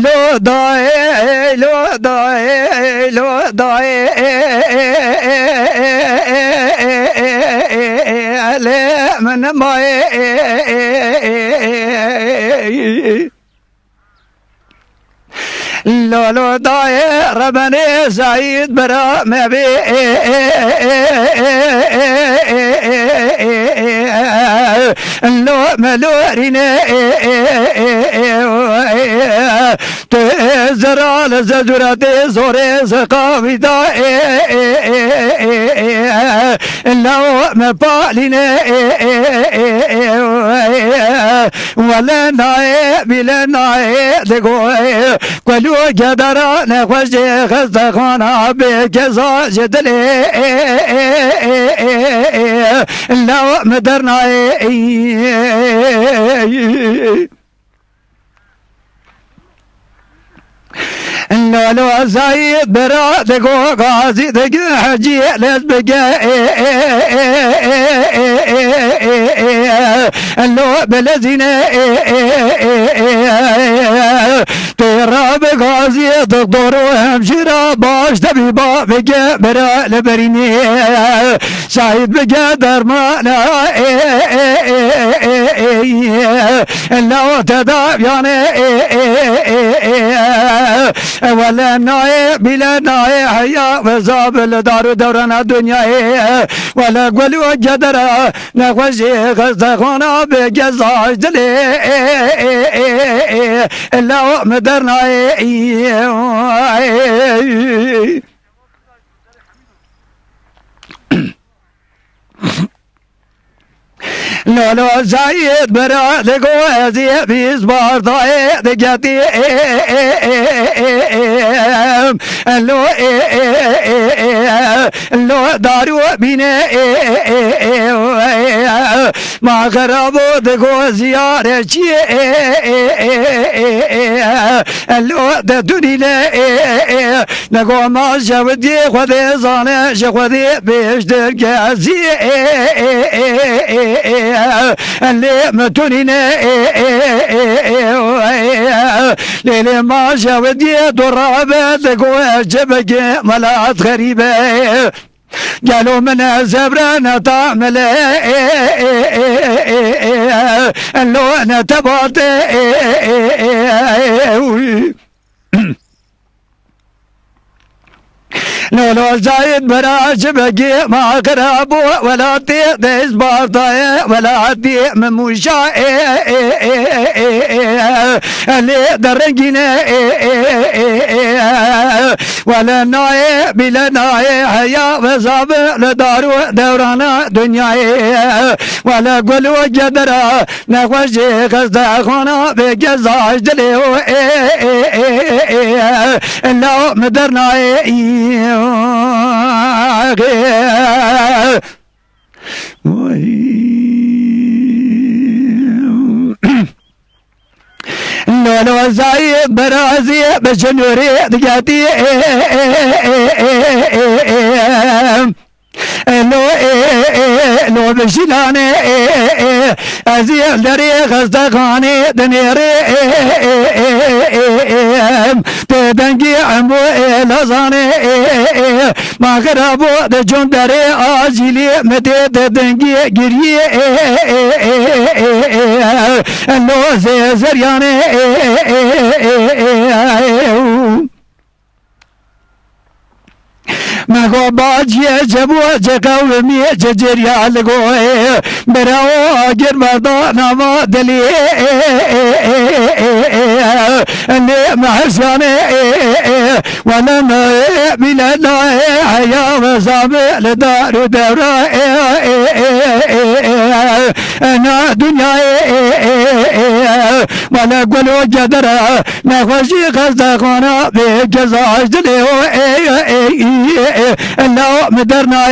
لو داي لو داي لو داي من ماي لولو داير بني سعيد برا مبي لو ملورين تزرع لزجرة زوري سقاوي دا لو مبالين ولا ناي بلا ناي دقوي قلو قدر نخوشي خستخانا بكزا جدلي لو مدرنا لو زايد برا دقو غازي دقو حجي لسبقا لو بلزين تراب غازي دكتور وهمشيرة باش طبيبة بقى برا لبريني سعيد بقى درمانا لو تداب يعني ولا ناي بلا ناي حيا وزاب الدار دورنا الدنيا ولا قول وجدر نخوشي خستخونا بقزاج دلي لو مدرنا لولو زايد برا دقو ازي بيز بارداي دقاتي لو لو دارو بيني ما غرابو دقو زيارة شي لو ددوني نقو ما جودي خذي زاني شخذي بيش درقازي اللي متونينا ليلي ما جودي درابة دقو جبك ملات غريبة قالوا من زبرنا تعمل لو انا تبعت لولو زايد براش بقي ما قرابو ولا تيديس بارطاي ولا تي مموشا اللي درقنا ولا ناي بلا ناي حيا وزاب لدارو دورانا دنياي ولا قلو جدرا نخوشي خستخونا بقزاج دليو لو مدرنا لولو زايد برازي بشنوري دقاتي لو بشيلاني ازي دري خستخاني دنيري تدنجي عمو لزاني ما غرابو دجون دري اجيلي متي تدنجي قري لو زرياني ما هو باجي جبو جكاو مي ججريا لغو براو اجر مدانا ما دلي اللي محساني وانا بلا لا حيا وزاب لدار دورا انا دنيا ولا قولوا جدرا نخوشي خستخونا بجزاج دليو لو مدرنا